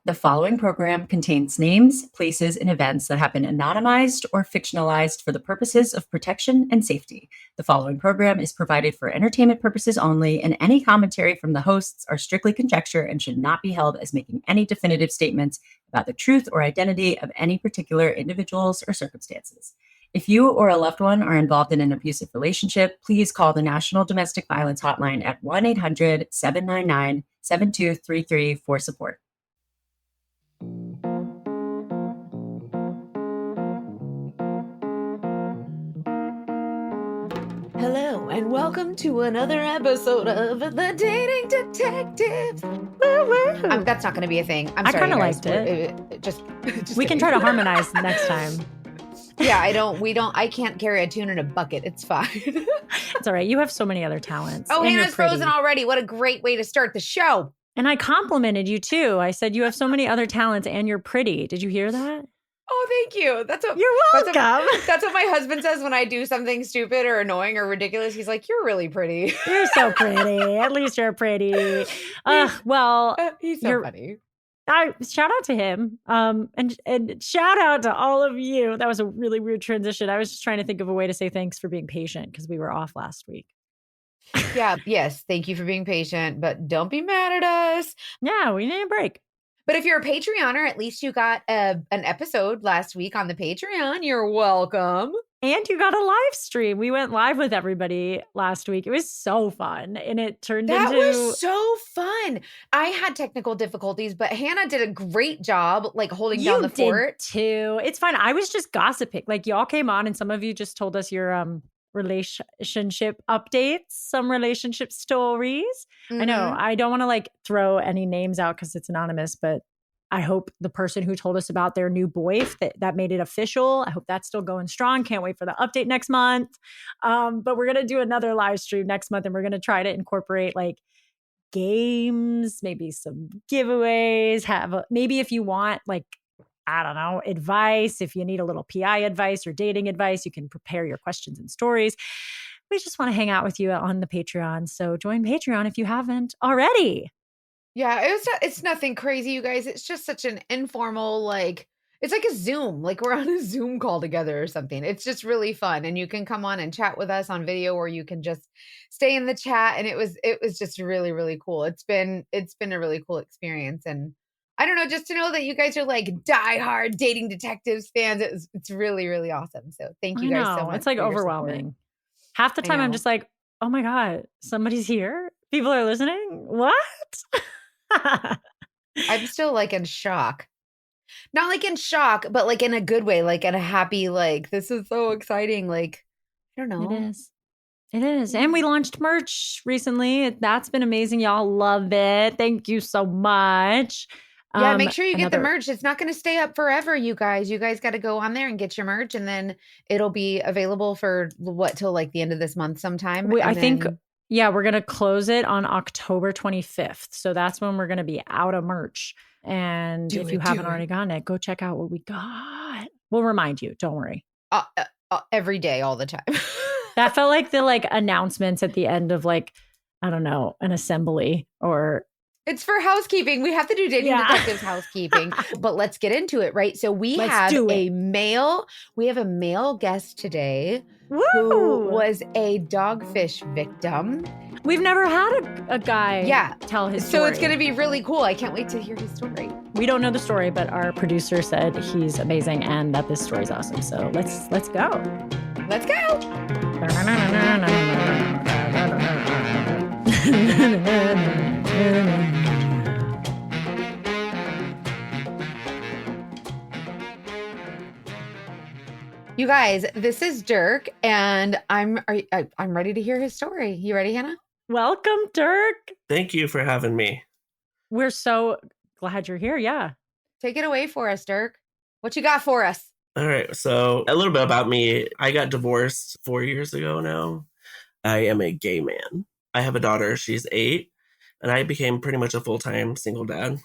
The following program contains names, places, and events that have been anonymized or fictionalized for the purposes of protection and safety. The following program is provided for entertainment purposes only, and any commentary from the hosts are strictly conjecture and should not be held as making any definitive statements about the truth or identity of any particular individuals or circumstances. If you or a loved one are involved in an abusive relationship, please call the National Domestic Violence Hotline at 1-800-799-7233 for support. Hello, and welcome to another episode of The Dating Detectives. Woo-woo. That's not going to be a thing. I kind of liked it. Just we can try to harmonize next time. Yeah, I can't carry a tune in a bucket. It's fine. It's all right. You have so many other talents. Oh, Hannah's frozen already. What a great way to start the show. And I complimented you too. I said you have so many other talents and you're pretty. Did you hear that? Oh, thank you. You're welcome. That's what my husband says when I do something stupid or annoying or ridiculous. He's like, "You're really pretty." You're so pretty. At least you're pretty. Well, he's so funny. Shout out to him. And shout out to all of you. That was a really weird transition. I was just trying to think of a way to say thanks for being patient because we were off last week. Yes. Thank you for being patient, but don't be mad at us. Yeah, we need a break. But if you're a Patreoner, at least you got an episode last week on the Patreon. You're welcome. And you got a live stream. We went live with everybody last week. It was so fun. And it turned into... That was so fun. I had technical difficulties, but Hannah did a great job, like, holding down the fort. You did too. It's fine. I was just gossiping. Like, y'all came on and some of you just told us your relationship updates, some relationship stories. Mm-hmm. I know I don't want to like throw any names out because it's anonymous, but I hope the person who told us about their new boyf that made it official, I hope that's still going strong. Can't wait for the update next month. But we're going to do another live stream next month and we're going to try to incorporate like games, maybe some giveaways, maybe if you want like, I don't know, advice. If you need a little PI advice or dating advice, you can prepare your questions and stories. We just want to hang out with you on the Patreon. So join Patreon if you haven't already. Yeah, it's nothing crazy, you guys. It's just such an informal, like, it's like a Zoom, like we're on a Zoom call together or something. It's just really fun. And you can come on and chat with us on video, or you can just stay in the chat. And it was just really, really cool. It's been a really cool experience. And I don't know, just to know that you guys are like diehard Dating Detectives fans. It's really, really awesome. So thank you guys so much. It's like overwhelming. Half the time I'm just like, oh my God, somebody's here. People are listening. What? I'm still like in shock. Not like in shock, but like in a good way, like in a happy, like, this is so exciting. Like, I don't know. It is. And we launched merch recently. That's been amazing. Y'all love it. Thank you so much. Yeah, make sure you get the merch. It's not going to stay up forever, you guys. You guys got to go on there and get your merch, and then it'll be available for till like the end of this month sometime. We're going to close it on October 25th. So that's when we're going to be out of merch. And if you haven't already gotten it, go check out what we got. We'll remind you. Don't worry. Every day, all the time. That felt like the announcements at the end of I don't know, an assembly or... It's for housekeeping. We have to do Dating Detectives housekeeping, but let's get into it, right? So we have a male guest today. Woo! Who was a dogfish victim. We've never had a guy tell his story. So it's going to be really cool. I can't wait to hear his story. We don't know the story, but our producer said he's amazing and that this story's awesome. So let's go. Let's go. You guys, this is Dirk, and I'm ready to hear his story. You ready, Hannah? Welcome, Dirk. Thank you for having me. We're so glad you're here. Yeah. Take it away for us, Dirk. What you got for us? All right. So a little bit about me. I got divorced 4 years ago now. I am a gay man. I have a daughter. She's 8. And I became pretty much a full-time single dad.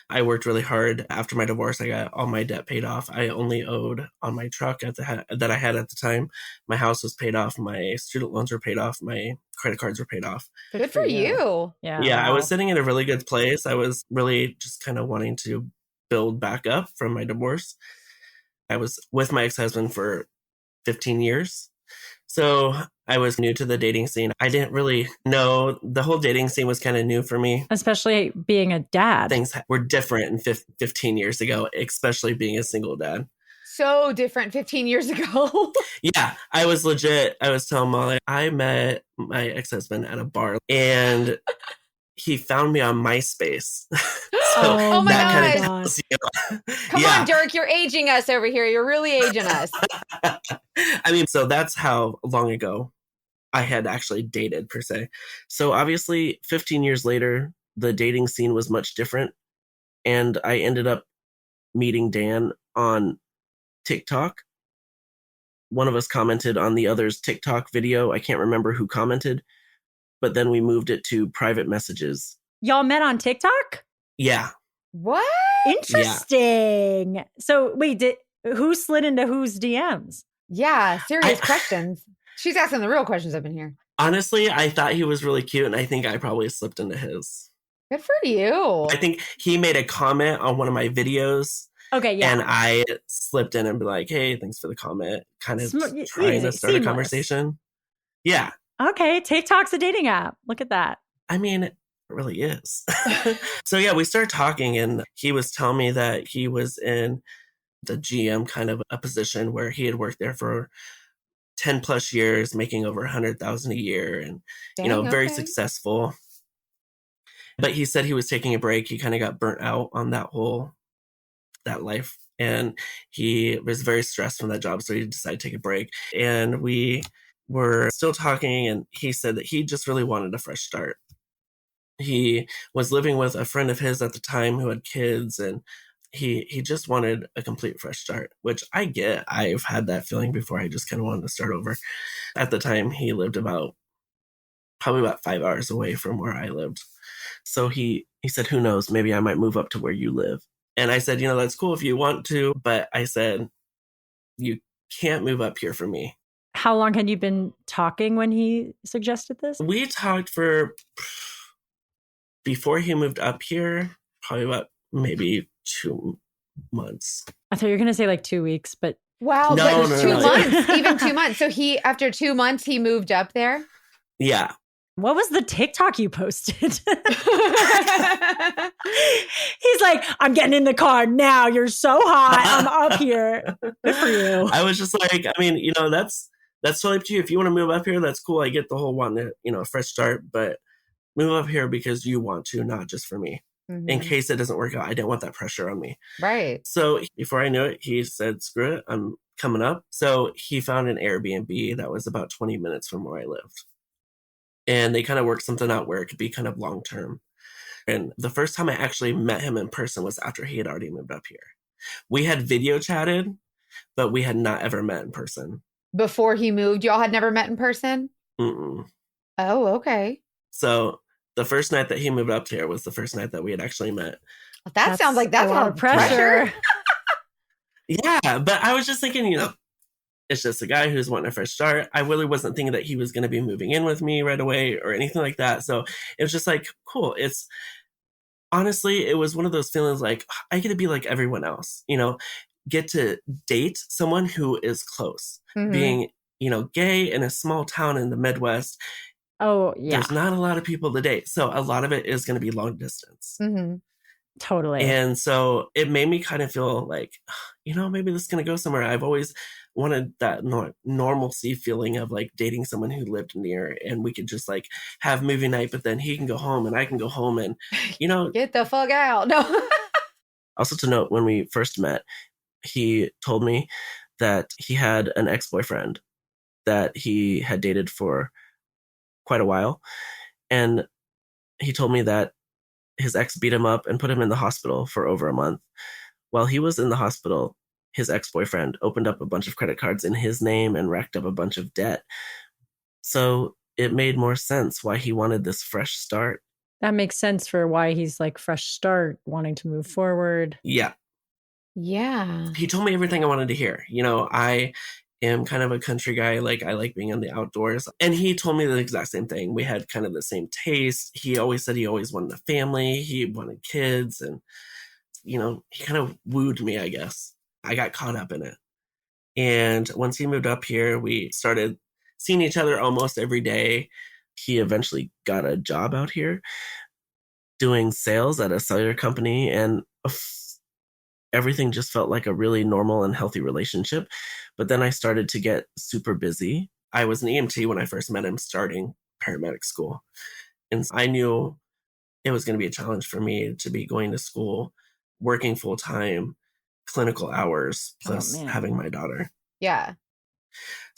I worked really hard. After my divorce, I got all my debt paid off. I only owed on my truck that I had at the time. My house was paid off. My student loans were paid off. My credit cards were paid off. Good for you. Yeah. Yeah, I wow. was sitting in a really good place. I was really just kind of wanting to build back up from my divorce. I was with my ex-husband for 15 years. So I was new to the dating scene. I didn't really know. The whole dating scene was kind of new for me. Especially being a dad. Things were different in 15 years ago, especially being a single dad. So different 15 years ago. Yeah, I was legit. I was telling Molly, I met my ex-husband at a bar and he found me on MySpace. Oh my that God. tells you. Come on, Dirk, you're aging us over here. You're really aging us. I mean, so that's how long ago I had actually dated, per se. So obviously, 15 years later, the dating scene was much different. And I ended up meeting Dan on TikTok. One of us commented on the other's TikTok video. I can't remember who commented, but then we moved it to private messages. Y'all met on TikTok? Yeah. What? Interesting. Yeah. So wait, who slid into whose DMs? Yeah, serious questions. She's asking the real questions up in here. Honestly, I thought he was really cute, and I think I probably slipped into his. Good for you. I think he made a comment on one of my videos. Okay, yeah. And I slipped in and be like, hey, thanks for the comment. Kind of trying to start a conversation. Yeah. Okay, TikTok's a dating app. Look at that. I mean, it really is. So yeah, we started talking and he was telling me that he was in the GM kind of a position where he had worked there for 10 plus years, making over 100,000 a year and, very successful. But he said he was taking a break. He kind of got burnt out on that life. And he was very stressed from that job. So he decided to take a break. And we were still talking. And he said that he just really wanted a fresh start. He was living with a friend of his at the time who had kids. And he just wanted a complete fresh start, which I get. I've had that feeling before. I just kind of wanted to start over. At the time, he lived probably about 5 hours away from where I lived. So he said, who knows, maybe I might move up to where you live. And I said, that's cool if you want to. But I said, you can't move up here for me. How long had you been talking when he suggested this? We talked before he moved up here, probably about maybe 2 months. I thought you were going to say like 2 weeks, but. Wow, no, but it was 2 no. months, even 2 months. So after 2 months, he moved up there? Yeah. What was the TikTok you posted? He's like, I'm getting in the car now. You're so hot. I'm up here. Good for you. I was just like, I mean, that's totally up to you. If you want to move up here, that's cool. I get the whole wanting a fresh start, but move up here because you want to, not just for me. Mm-hmm. In case it doesn't work out, I didn't want that pressure on me. Right. So before I knew it, he said, screw it, I'm coming up. So he found an Airbnb that was about 20 minutes from where I lived. And they kind of worked something out where it could be kind of long term. And the first time I actually met him in person was after he had already moved up here. We had video chatted, but we had not ever met in person. Before he moved, y'all had never met in person? Mm-mm. Oh, okay. So the first night that he moved up here was the first night that we had actually met. That sounds like that's a lot of pressure. Yeah, but I was just thinking, it's just a guy who's wanting a fresh start. I really wasn't thinking that he was going to be moving in with me right away or anything like that. So it was just like, cool. Honestly, it was one of those feelings like I get to be like everyone else, get to date someone who is close. Mm-hmm. Being, gay in a small town in the Midwest. Oh, yeah. There's not a lot of people to date. So a lot of it is going to be long distance. Mm-hmm. Totally. And so it made me kind of feel like, maybe this is going to go somewhere. I've always wanted that normalcy feeling of like dating someone who lived near and we could just like have movie night, but then he can go home and I can go home and, get the fuck out. No. Also to note, when we first met, he told me that he had an ex-boyfriend that he had dated for quite a while. And he told me that his ex beat him up and put him in the hospital for over a month. While he was in the hospital, his ex-boyfriend opened up a bunch of credit cards in his name and racked up a bunch of debt. So it made more sense why he wanted this fresh start That makes sense for why he's like fresh start, wanting to move forward. Yeah. Yeah. He told me everything I wanted to hear. I am kind of a country guy. Like, I like being in the outdoors. And he told me the exact same thing. We had kind of the same taste. He always said he always wanted a family. He wanted kids. And, he kind of wooed me, I guess. I got caught up in it. And once he moved up here, we started seeing each other almost every day. He eventually got a job out here doing sales at a cellular company. And everything just felt like a really normal and healthy relationship. But then I started to get super busy. I was an EMT when I first met him, starting paramedic school. And I knew it was going to be a challenge for me to be going to school, working full time, clinical hours, plus having my daughter. Yeah.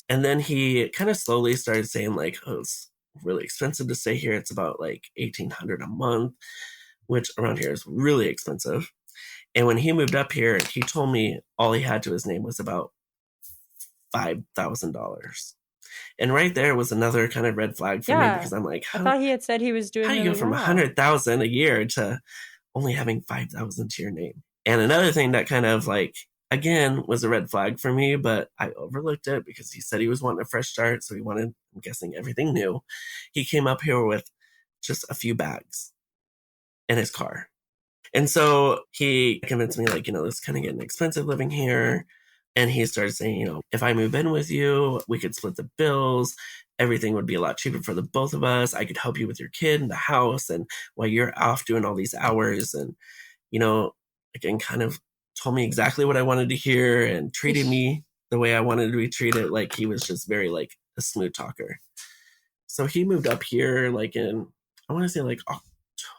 And then he kind of slowly started saying, like, oh, it's really expensive to stay here. It's about like $1,800 a month, which around here is really expensive. And when he moved up here, he told me all he had to his name was about $5,000. And right there was another kind of red flag for me, because I'm like, I thought he had said he was doing how do you really go from well. $100,000 a year to only having $5,000 to your name? And another thing that kind of like, again, was a red flag for me, but I overlooked it because he said he was wanting a fresh start. So he wanted, I'm guessing, everything new. He came up here with just a few bags in his car. And so he convinced me, like, it's kind of getting expensive living here. And he started saying, if I move in with you, we could split the bills. Everything would be a lot cheaper for the both of us. I could help you with your kid and the house. And while you're off doing all these hours, and, again, kind of told me exactly what I wanted to hear and treated me the way I wanted to be treated. Like, he was just very like a smooth talker. So he moved up here like in, I want to say like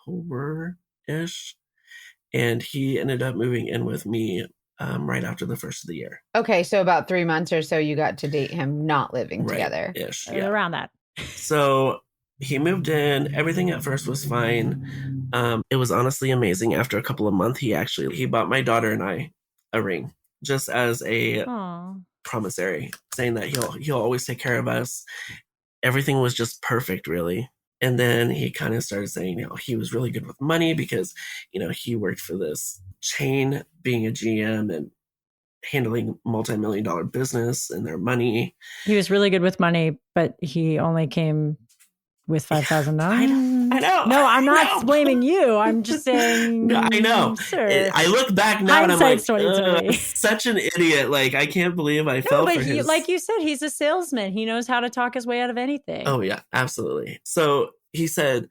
October-ish. And he ended up moving in with me right after the first of the year. Okay, so about 3 months or so, you got to date him not living together. Ish, yeah. Around that. So he moved in. Everything at first was fine. It was honestly amazing. After a couple of months, he bought my daughter and I a ring, just as a promissory, saying that he'll always take care of us. Everything was just perfect, really. And then he kind of started saying, he was really good with money because, he worked for this chain, being a GM and handling multi-million-dollar business and their money. He was really good with money, but he only came with $5,000. I know. No, I'm not blaming you. I'm just saying. No, I know. Sir. I look back now and I'm like, I'm such an idiot. Like, I can't believe I fell for his. Like you said, he's a salesman. He knows how to talk his way out of anything. Oh yeah, absolutely. So he said,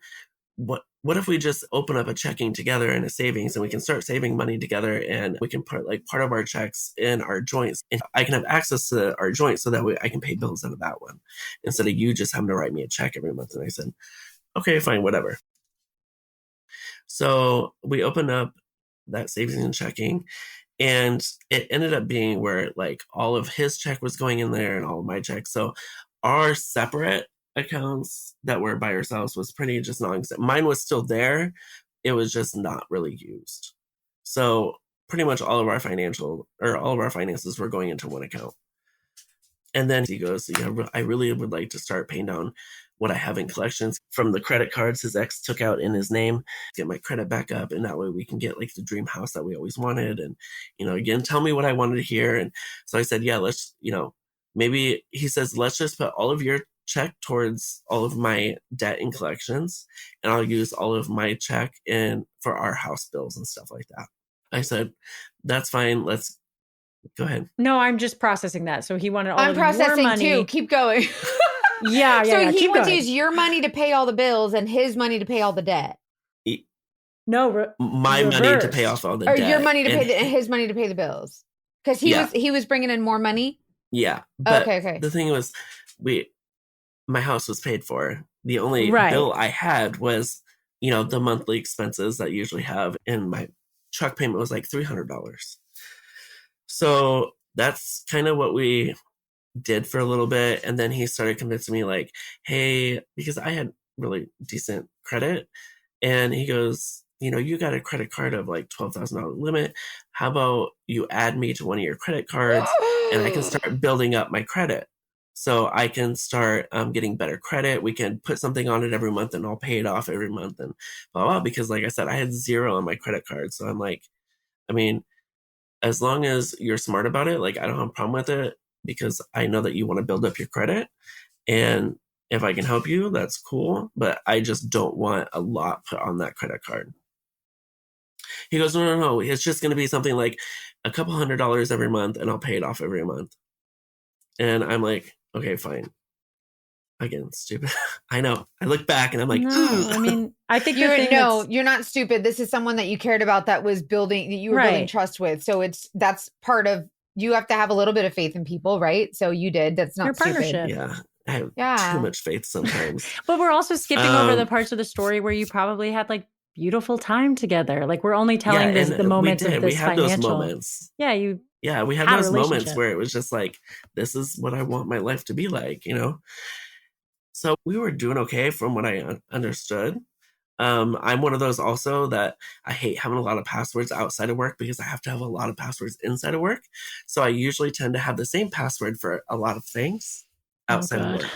what if we just open up a checking together and a savings, and we can start saving money together, and we can put like part of our checks in our joints, and I can have access to our joints so that way I can pay bills out of that one instead of you just having to write me a check every month. And I said, okay, fine, whatever. So we opened up that savings and checking, and it ended up being where like all of his check was going in there and all of my checks. So our separate accounts that were by ourselves was pretty just non-existent. Mine was still there. It was just not really used. So pretty much all of our finances were going into one account. And then he goes, I really would like to start paying down what I have in collections from the credit cards his ex took out in his name, get my credit back up. And that way we can get like the dream house that we always wanted. And, again, tell me what I wanted to hear. And so I said, yeah, let's, maybe he says, let's just put all of your check towards all of my debt and collections, and I'll use all of my check in for our house bills and stuff like that. I said, that's fine. Let's go ahead. No, I'm just processing that. So he wanted all I'm of your money. processing too. Keep going. Yeah. So he wants to going. use your money to pay all the bills and his money to pay all the debt. No, my money to pay off all the or debt. Your money to pay and his money to pay the bills. Because he was bringing in more money. Yeah. But okay. The thing was, my house was paid for. The only bill I had was, the monthly expenses that I usually have, and my truck payment was like $300. So that's kind of what we did for a little bit. And then he started convincing me like, hey, because I had really decent credit. And he goes, you got a credit card of like $12,000 limit. How about you add me to one of your credit cards and I can start building up my credit? So I can start getting better credit. We can put something on it every month and I'll pay it off every month and blah, blah. Because like I said, I had 0 on my credit card. So I'm like, I mean, as long as you're smart about it, like I don't have a problem with it because I know that you want to build up your credit. And if I can help you, that's cool. But I just don't want a lot put on that credit card. He goes, no. It's just going to be something like a couple $100 every month and I'll pay it off every month. And I'm like, okay, fine. Again, stupid. I know. I look back and I'm like, no, I mean, I think you're not stupid. This is someone that you cared about that was building, that you were building trust with. So that's part of, you have to have a little bit of faith in people, right? So you did. That's not your stupid. partnership. Yeah. I have too much faith sometimes. But we're also skipping over the parts of the story where you probably had like beautiful time together. Like we're only telling the moments of this we had financial. Those moments. Yeah, we had those moments where it was just like, this is what I want my life to be like, you know? So we were doing okay from what I understood. I'm one of those also that I hate having a lot of passwords outside of work because I have to have a lot of passwords inside of work. So I usually tend to have the same password for a lot of things outside of work.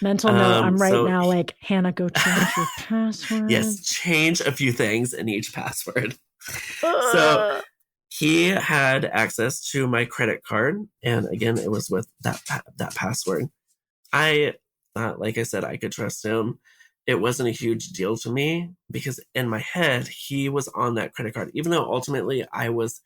Mental note, I'm now like, Hannah, go change your password. Yes, change a few things in each password. So he had access to my credit card. And again, it was with that password. I thought, like I said, I could trust him. It wasn't a huge deal to me because in my head, he was on that credit card. Even though ultimately I was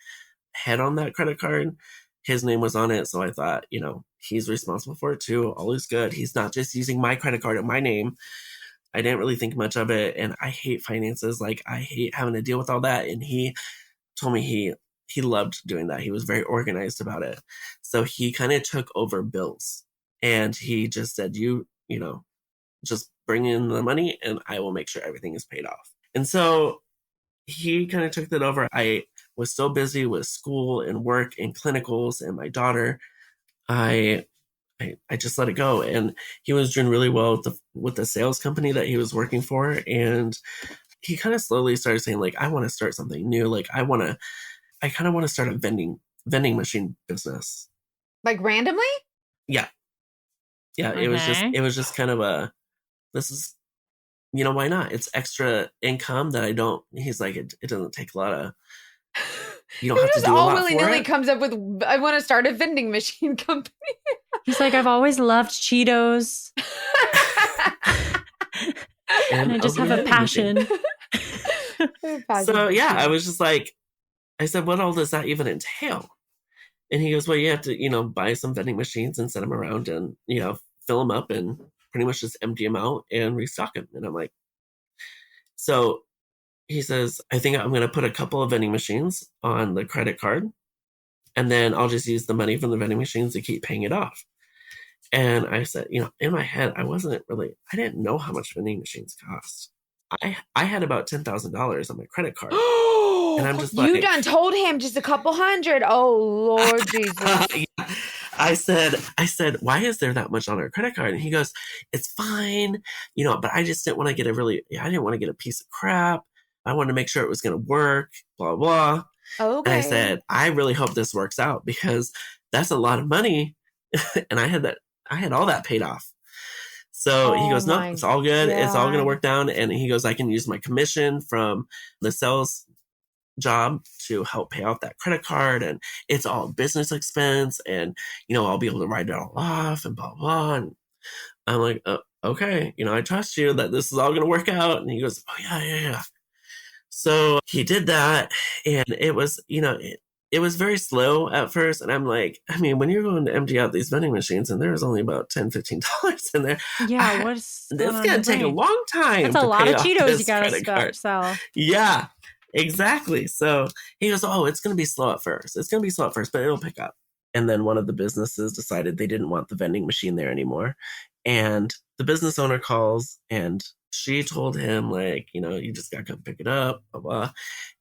head on that credit card, his name was on it. So I thought, you know, he's responsible for it too. All is good. He's not just using my credit card in my name. I didn't really think much of it. And I hate finances. Like I hate having to deal with all that. And he told me he loved doing that. He was very organized about it. So he kind of took over bills and he just said, you know, just bring in the money and I will make sure everything is paid off. And so he kind of took that over. I was so busy with school and work and clinicals and my daughter. I just let it go. And he was doing really well with the sales company that he was working for. And he kind of slowly started saying, like, I want to start something new. Like, I kind of want to start a vending machine business. Like randomly? Yeah. Yeah. Okay. It was just kind of this is, you know, why not? It's extra income that he's like, it doesn't take a lot of, you don't have to do a lot for it. He just all willy-nilly comes up with, I want to start a vending machine company. He's like, I've always loved Cheetos. and I just have a passion. So yeah, I was just like, I said, what all does that even entail? And he goes, well, you have to, you know, buy some vending machines and set them around and, you know, fill them up and pretty much just empty them out and restock them. And I'm like, so he says, I think I'm going to put a couple of vending machines on the credit card and then I'll just use the money from the vending machines to keep paying it off. And I said, you know, in my head, I didn't know how much vending machines cost. I had about $10,000 on my credit card. And I'm just like, you done told him just a couple hundred. Oh, Lord Jesus. Yeah. I said, why is there that much on our credit card? And he goes, it's fine, you know, but I just didn't want to get I didn't want to get a piece of crap. I wanted to make sure it was going to work, blah, blah. Okay. And I said, I really hope this works out because that's a lot of money. And I had all that paid off. So he goes, no, it's all good. God. It's all going to work down. And he goes, I can use my commission from the sales job to help pay off that credit card. And it's all business expense. And, you know, I'll be able to write it all off and blah, blah. And I'm like, okay, you know, I trust you that this is all going to work out. And he goes, oh, yeah. So he did that. And it was, you know, it was very slow at first. And I'm like, I mean, when you're going to empty out these vending machines and there's only about $10, $15 in there. Yeah, it's going to take a long time. That's a lot of Cheetos you got to sell. Yeah, exactly. So he goes, oh, it's going to be slow at first. But it'll pick up. And then one of the businesses decided they didn't want the vending machine there anymore. And the business owner calls and she told him, like, you know, you just got to come pick it up, blah, blah.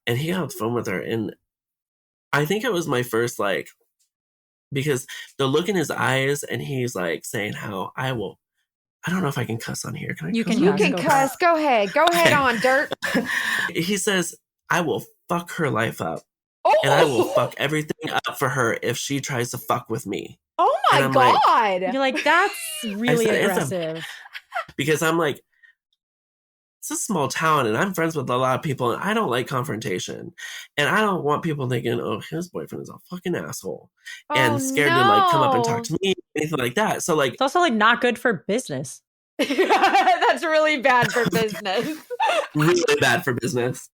And he got on the phone with her. And I think it was my first, like, because the look in his eyes and he's like saying how I don't know if I can cuss on here. Can I? You can cuss. Go ahead on, Dirt. He says, I will fuck her life up. Oh! And I will fuck everything up for her if she tries to fuck with me. Oh my And I'm like- God. You're like, that's really said, it's a- aggressive. because I'm like, it's a small town and I'm friends with a lot of people and I don't like confrontation. And I don't want people thinking, oh, his boyfriend is a fucking asshole and scared to like come up and talk to me, anything like that. So like, It's also like not good for business. That's really bad for business. really bad for business.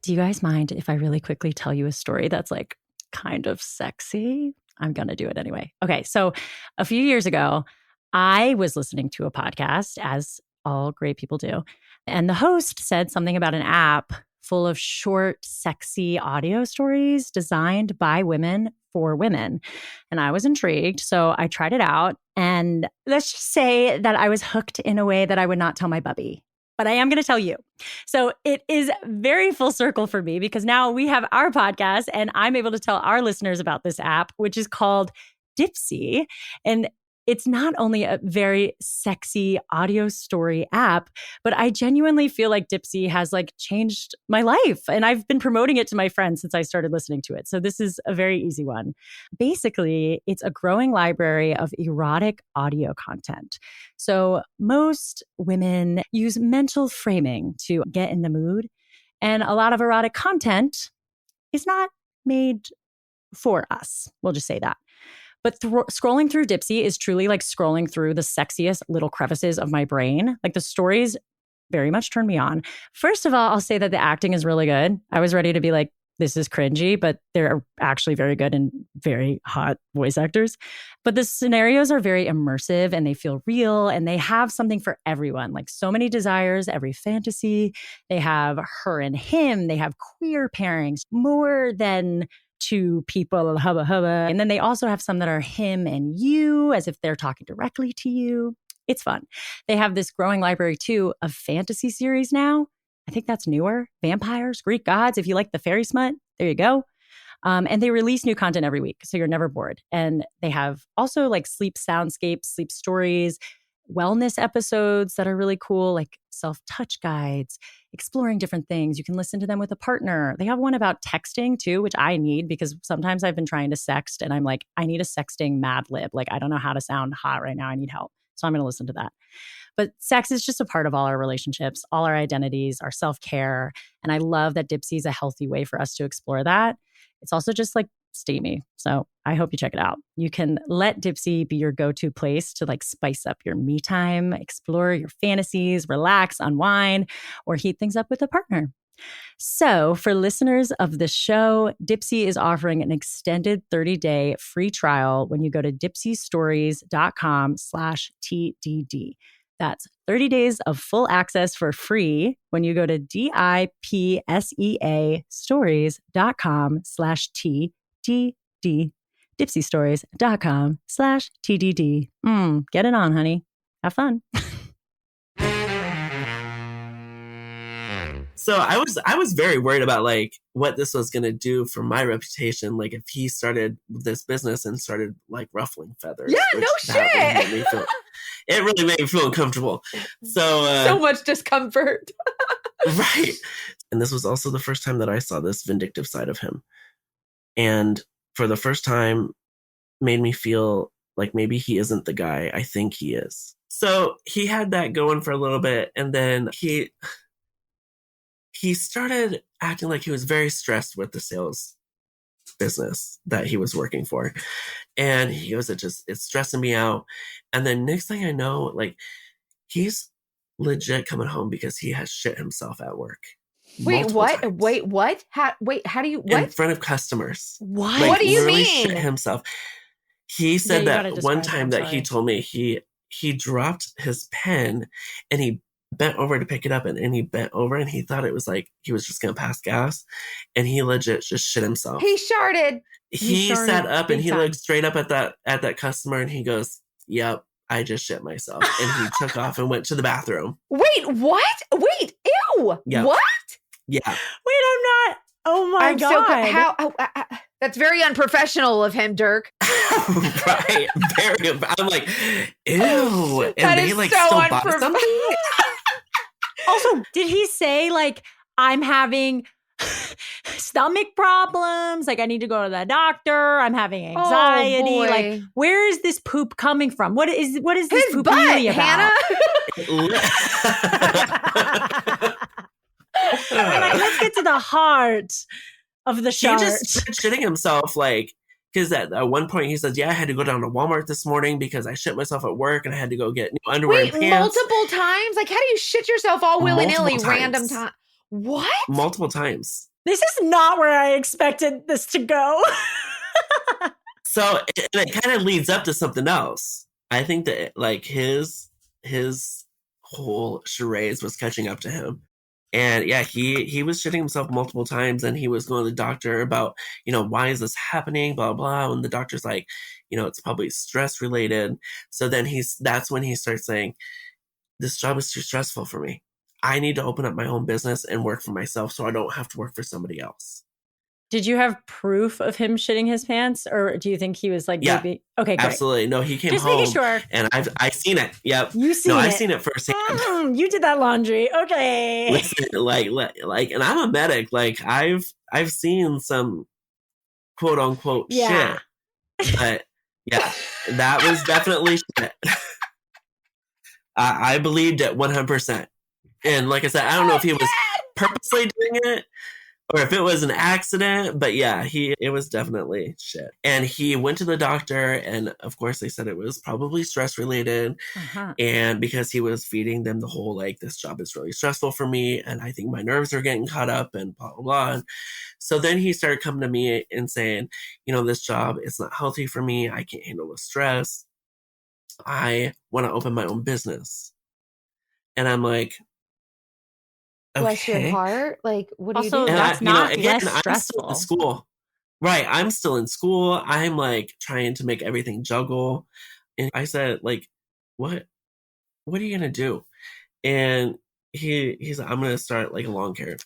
Do you guys mind if I really quickly tell you a story that's like kind of sexy? I'm going to do it anyway. Okay. So a few years ago, I was listening to a podcast, as all great people do. And the host said something about an app full of short, sexy audio stories designed by women for women. And I was intrigued. So I tried it out. And let's just say that I was hooked in a way that I would not tell my bubby. But I am going to tell you. So it is very full circle for me because now we have our podcast and I'm able to tell our listeners about this app, which is called Dipsea. And it's not only a very sexy audio story app, but I genuinely feel like Dipsea has like changed my life. And I've been promoting it to my friends since I started listening to it. So this is a very easy one. Basically, it's a growing library of erotic audio content. So most women use mental framing to get in the mood. And a lot of erotic content is not made for us. We'll just say that. But scrolling through Dipsea is truly like scrolling through the sexiest little crevices of my brain. Like the stories very much turn me on. First of all, I'll say that the acting is really good. I was ready to be like, this is cringy, but they're actually very good and very hot voice actors. But the scenarios are very immersive and they feel real and they have something for everyone. Like so many desires, every fantasy. They have her and him. They have queer pairings, more than two people, hubba hubba. And then they also have some that are him and you, as if they're talking directly to you. It's fun. They have this growing library too of fantasy series now. I think that's newer. Vampires, Greek gods. If you like the fairy smut, there you go. And they release new content every week, so you're never bored. And they have also like sleep soundscapes, sleep stories, wellness episodes that are really cool, like self-touch guides, exploring different things. You can listen to them with a partner. They have one about texting too, which I need because sometimes I've been trying to sext and I'm like, I need a sexting Mad Lib. Like, I don't know how to sound hot right now. I need help. So I'm going to listen to that. But sex is just a part of all our relationships, all our identities, our self-care. And I love that Dipsea is a healthy way for us to explore that. It's also just like steamy. So I hope you check it out. You can let Dipsea be your go-to place to like spice up your me time, explore your fantasies, relax, unwind, or heat things up with a partner. So for listeners of the show, Dipsea is offering an extended 30-day free trial when you go to dipseastories.com/TDD. That's 30 days of full access for free when you go to DIPSEA stories.com/TDD. dipseastories.com/TDD. Get it on, honey. Have fun. So I was very worried about like what this was going to do for my reputation. Like if he started this business and started like ruffling feathers. Yeah, no shit. It really made me feel uncomfortable. So much discomfort. Right. And this was also the first time that I saw this vindictive side of him. And for the first time made me feel like maybe he isn't the guy I think he is. So he had that going for a little bit. And then he started acting like he was very stressed with the sales business that he was working for. And he goes, it's stressing me out. And then next thing I know, like he's legit coming home because he has shit himself at work. Wait, what? Times. Wait, what? How do you, what? In front of customers. What? Like, What do you literally mean? Shit himself. He said Yeah, you that gotta one describe it, time I'm that sorry. he told me he dropped his pen and he bent over to pick it up and he bent over and he thought it was like he was just gonna pass gas and he legit just shit himself. He sharted. He started sat up and big he time. looked straight up at that customer and he goes, "Yep, I just shit myself." And he took off and went to the bathroom. Wait, what? Wait, ew. Yeah. What? Yeah. Wait, I'm not. Oh my I'm God. so how that's very unprofessional of him, Dirk. Right. Very. I'm like, ew. That And they is like so still bought unprof- something. Also, did he say like, I'm having stomach problems. Like, I need to go to the doctor. I'm having anxiety. boy. Like, where is this poop coming from? What is this His poop butt, really about? Hannah. I'm like, let's get to the heart of the He chart. just started shitting himself, like, because at one point he says, yeah, I had to go down to Walmart this morning because I shit myself at work and I had to go get new underwear Wait, and pants. multiple times? Like, how do you shit yourself all willy-nilly, Multiple random times. time? What? Multiple times. This is not where I expected this to go. So it kind of leads up to something else. I think that like his whole charades was catching up to him. And yeah, he was shitting himself multiple times, and he was going to the doctor about, why is this happening, blah, blah. And the doctor's like, it's probably stress related. So then that's when he starts saying, this job is too stressful for me. I need to open up my own business and work for myself so I don't have to work for somebody else. Did you have proof of him shitting his pants, or do you think he was like, Yeah, maybe? Okay, great. Absolutely. No, he came Just home. making sure. And I've seen it. Yep. You've seen it. I've seen it firsthand. You did that laundry. Okay. Listen, like, and I'm a medic. Like, I've seen some quote unquote Yeah. shit. But yeah, that was definitely shit. I believed it 100%. And like I said, I don't know if he was purposely doing it or if it was an accident, but yeah, it was definitely shit. And he went to the doctor, and of course they said it was probably stress related. And because he was feeding them the whole, like, this job is really stressful for me, and I think my nerves are getting caught up, and blah, blah, blah. And so then he started coming to me and saying, this job is not healthy for me. I can't handle the stress. I want to open my own business. And I'm like, Bless your okay. heart. Like, what do you Also, do? that's not again, less I'm still stressful. in school. Right. I'm still in school. I'm like trying to make everything juggle. And I said, like, what are you going to do? And he's like, I'm going to start like a lawn care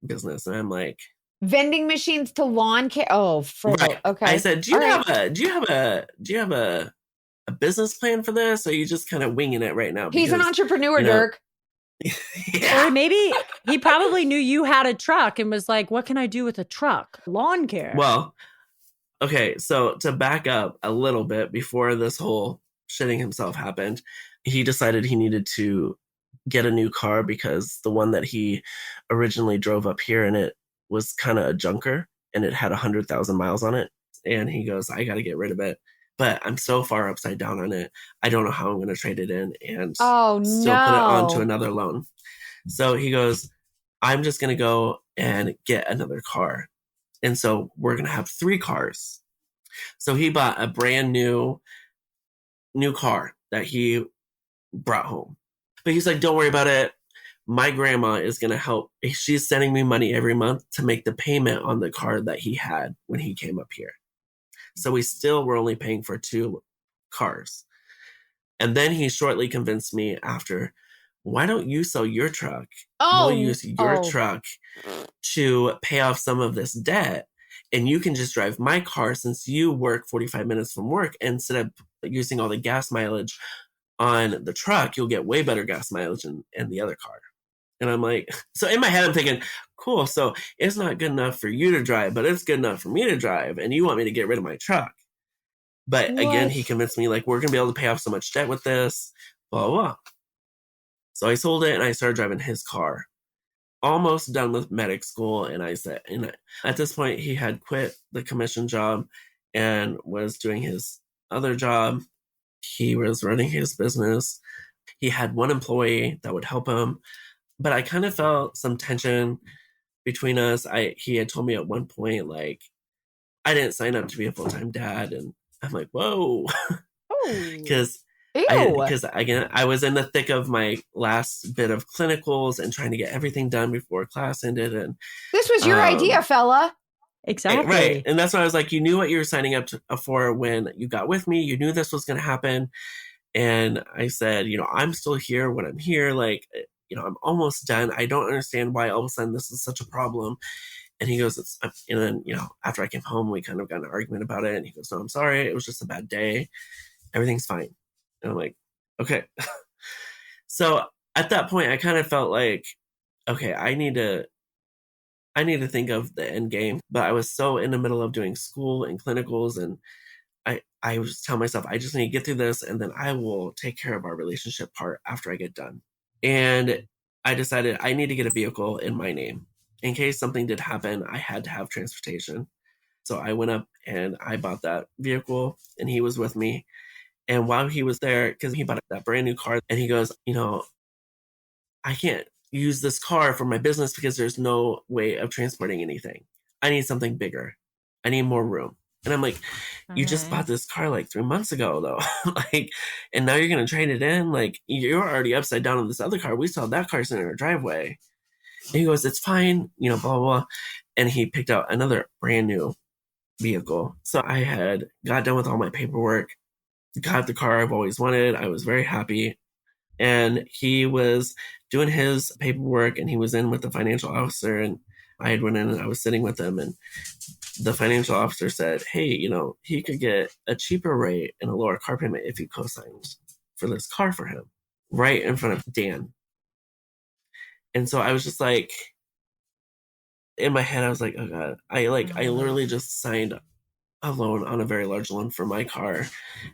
business. And I'm like, Vending machines to lawn care. Oh, right. Okay. I said, do you have a business plan for this? Or are you just kind of winging it right now? He's an Because, entrepreneur, Dirk. Yeah. Or maybe he probably knew you had a truck and was like, what can I do with a truck? Lawn care. Well, okay. So to back up a little bit before this whole shitting himself happened, he decided he needed to get a new car because the one that he originally drove up here, and it was kind of a junker and it had 100,000 miles on it. And he goes, I got to get rid of it. But I'm so far upside down on it. I don't know how I'm going to trade it in and still put it onto another loan. So he goes, I'm just going to go and get another car. And so we're going to have 3 cars. So he bought a brand new car that he brought home. But he's like, don't worry about it. My grandma is going to help. She's sending me money every month to make the payment on the car that he had when he came up here. So we still were only paying for 2 cars. And then he shortly convinced me after, why don't you sell your truck? We'll use your truck to pay off some of this debt. And you can just drive my car since you work 45 minutes from work. Instead of using all the gas mileage on the truck, you'll get way better gas mileage in the other car. And I'm like, so in my head, I'm thinking, cool. So it's not good enough for you to drive, but it's good enough for me to drive. And you want me to get rid of my truck. But again, he convinced me, like, we're going to be able to pay off so much debt with this, blah, blah. So I sold it and I started driving his car. Almost done with medic school. And I said, at this point, he had quit the commission job and was doing his other job. He was running his business. He had 1 employee that would help him. But I kind of felt some tension between us. He had told me at one point, like, I didn't sign up to be a full-time dad. And I'm like, whoa. Because again, I was in the thick of my last bit of clinicals and trying to get everything done before class ended. And this was your idea, fella. Exactly. Right. And that's why I was like, you knew what you were signing up for when you got with me. You knew this was going to happen. And I said, I'm still here when I'm here. Like, I'm almost done. I don't understand why all of a sudden this is such a problem. And he goes, and then, after I came home, we kind of got in an argument about it. And he goes, no, I'm sorry. It was just a bad day. Everything's fine. And I'm like, okay. So at that point, I kind of felt like, okay, I need to I need to think of the end game. But I was so in the middle of doing school and clinicals, and I was telling myself, I just need to get through this, and then I will take care of our relationship part after I get done. And I decided I need to get a vehicle in my name. In case something did happen, I had to have transportation. So I went up and I bought that vehicle, and he was with me. And while he was there, because he bought that brand new car, and he goes, I can't use this car for my business because there's no way of transporting anything. I need something bigger. I need more room. And I'm like, you just bought this car like 3 months ago, though. And now you're going to trade it in? Like, you're already upside down on this other car. We saw that car sitting in our driveway. And he goes, it's fine, blah, blah, blah. And he picked out another brand new vehicle. So I had got done with all my paperwork, got the car I've always wanted. I was very happy. And he was doing his paperwork, and he was in with the financial officer, and I had went in and I was sitting with him, and the financial officer said, hey, he could get a cheaper rate and a lower car payment if he co-signs for this car for him, right in front of Dan. And so I was just like, in my head, I was like, oh God, I literally just signed a loan on a very large loan for my car,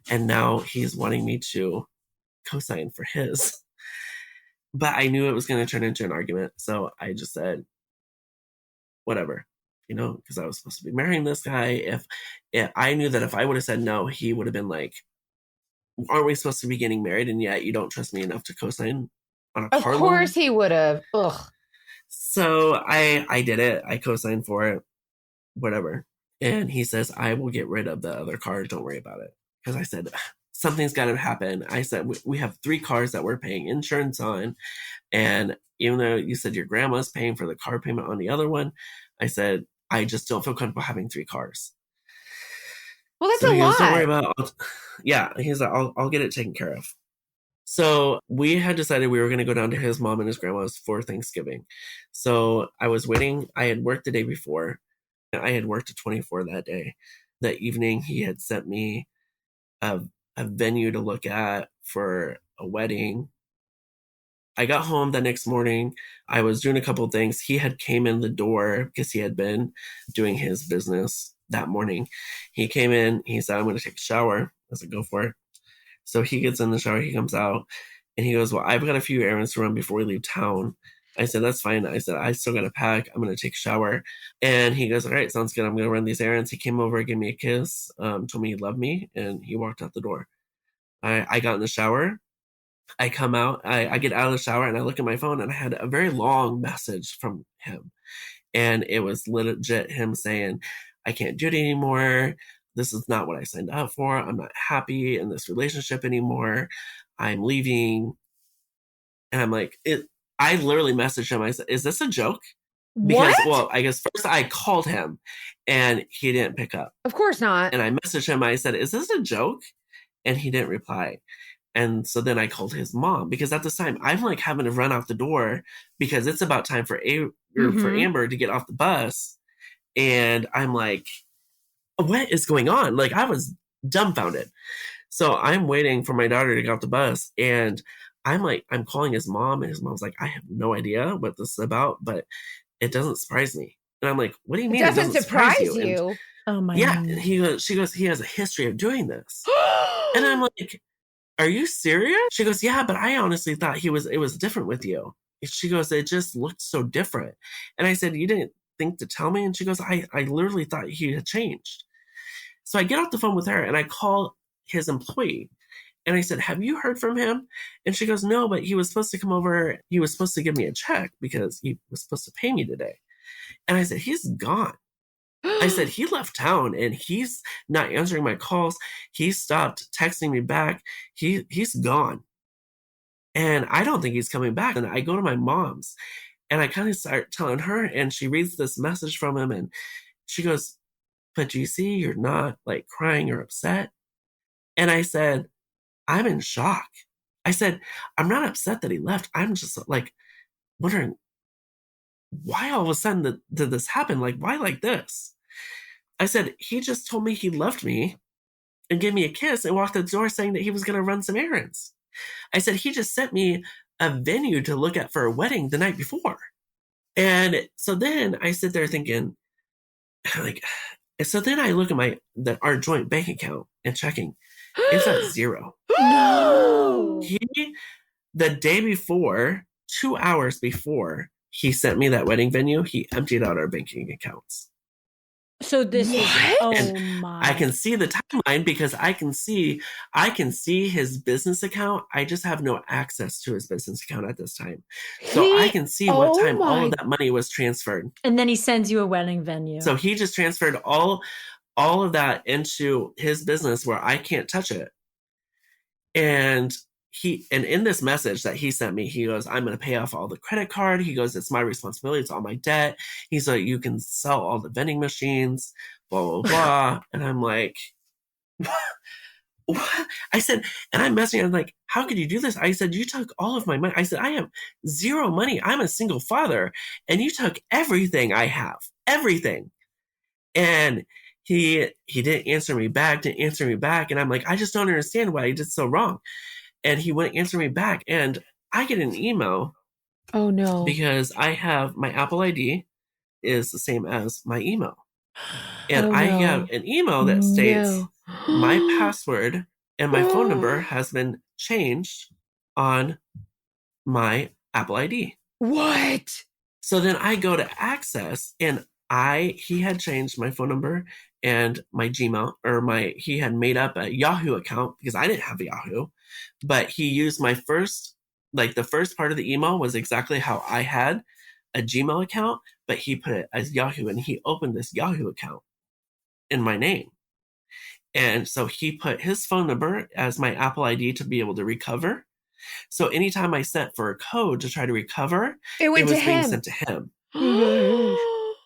and now he's wanting me to co-sign for his. But I knew it was going to turn into an argument, so I just said, whatever, because I was supposed to be marrying this guy. If I knew that if I would have said no, he would have been like, aren't we supposed to be getting married, and yet you don't trust me enough to co-sign on a car loan? Of course he would have. Ugh. So I did it. I co-signed for it, whatever. And he says, I will get rid of the other car. Don't worry about it. Because I said, something's got to happen. I said, we have 3 cars that we're paying insurance on. And even though you said your grandma's paying for the car payment on the other one, I said, I just don't feel comfortable having 3 cars. Well, that's a lot. Don't worry about it. Yeah. He's like, I'll get it taken care of. So we had decided we were going to go down to his mom and his grandma's for Thanksgiving. So I was waiting. I had worked the day before. I had worked at 24 that day. That evening, he had sent me a venue to look at for a wedding. I got home the next morning. I was doing a couple of things. He had came in the door because he had been doing his business that morning. He came in. He said, I'm going to take a shower. I said, go for it. So he gets in the shower. He comes out and he goes, well, I've got a few errands to run before we leave town. I said, that's fine. I said, I still got to pack. I'm going to take a shower. And he goes, all right, sounds good. I'm going to run these errands. He came over, gave me a kiss, told me he loved me, and he walked out the door. I got in the shower. I come out. I get out of the shower, and I look at my phone, and I had a very long message from him. And it was legit him saying, I can't do it anymore. This is not what I signed up for. I'm not happy in this relationship anymore. I'm leaving. And I'm like, I literally messaged him. I said, is this a joke? Because, well, I guess first I called him and he didn't pick up. Of course not. And I messaged him. I said, is this a joke? And he didn't reply. And so then I called his mom, because at this time I'm like having to run out the door because it's about time for Amber to get off the bus. And I'm like, what is going on? Like, I was dumbfounded. So I'm waiting for my daughter to get off the bus, and I'm calling his mom, and his mom's like, I have no idea what this is about, but it doesn't surprise me. And I'm like, what do you mean? It doesn't surprise you? And, oh my yeah. God. She goes, he has a history of doing this. And I'm like, are you serious? She goes, yeah, but I honestly thought it was different with you. She goes, it just looked so different. And I said, you didn't think to tell me? And she goes, I literally thought he had changed. So I get off the phone with her and I call his employee. And I said, have you heard from him? And she goes, no, but he was supposed to come over. He was supposed to give me a check because he was supposed to pay me today. And I said, he's gone. I said, he left town and he's not answering my calls. He stopped texting me back. He's gone. And I don't think he's coming back. And I go to my mom's and I kind of start telling her, and she reads this message from him and she goes, but do you see, you're not like crying or upset? And I said, I'm in shock. I said, I'm not upset that he left. I'm just like wondering why all of a sudden did this happen? Like, why like this? I said, he just told me he loved me and gave me a kiss and walked out the door saying that he was going to run some errands. I said, he just sent me a venue to look at for a wedding the night before. And so then I sit there thinking, like, so then I look at our joint bank account and checking. It's at zero. No. The day before, 2 hours before he sent me that wedding venue, he emptied out our banking accounts. So this is, And my. I can see the timeline because I can see his business account. I just have no access to his business account at this time. So I can see what time all of that money was transferred. And then he sends you a wedding venue. So he just transferred all of that into his business where I can't touch it. And in this message that he sent me, he goes, I'm going to pay off all the credit card. He goes, it's my responsibility. It's all my debt. He's like, you can sell all the vending machines, blah, blah, blah. And I'm like, what? I said, and I'm messaging. I'm like, how could you do this? I said, you took all of my money. I said, I have zero money. I'm a single father. And you took everything I have, everything. And he didn't answer me back. And I'm like, I just don't understand why he did so wrong. And he wouldn't answer me back. And I get an email. Oh, no. Because I have my Apple ID is the same as my email. And I have an email that states my password and my phone number has been changed on my Apple ID. What? So then I go to access and he had changed my phone number and my Gmail, he had made up a Yahoo account because I didn't have a Yahoo, but he used the first part of the email was exactly how I had a Gmail account, but he put it as Yahoo, and he opened this Yahoo account in my name. And so he put his phone number as my Apple ID to be able to recover. So anytime I sent for a code to try to recover, it was being sent to him.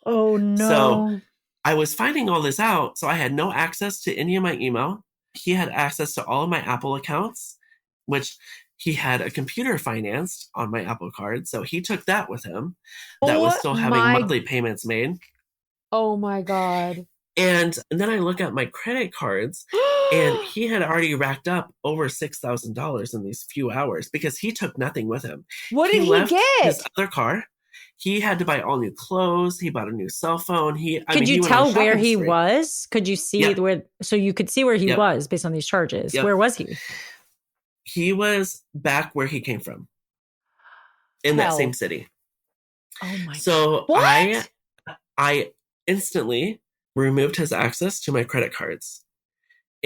Oh, no. So I was finding all this out. So I had no access to any of my email. He had access to all of my Apple accounts, which he had a computer financed on my Apple card. So he took that with him. That was still having monthly payments made. Oh, my God. And then I look at my credit cards and he had already racked up over $6,000 in these few hours because he took nothing with him. What did he get? His other car. He had to buy all new clothes. He bought a new cell phone. Could you tell where he was? Could you see so you could see where he was based on these charges? Where was he? He was back where he came from in that same city. Oh my! So what? I instantly removed his access to my credit cards.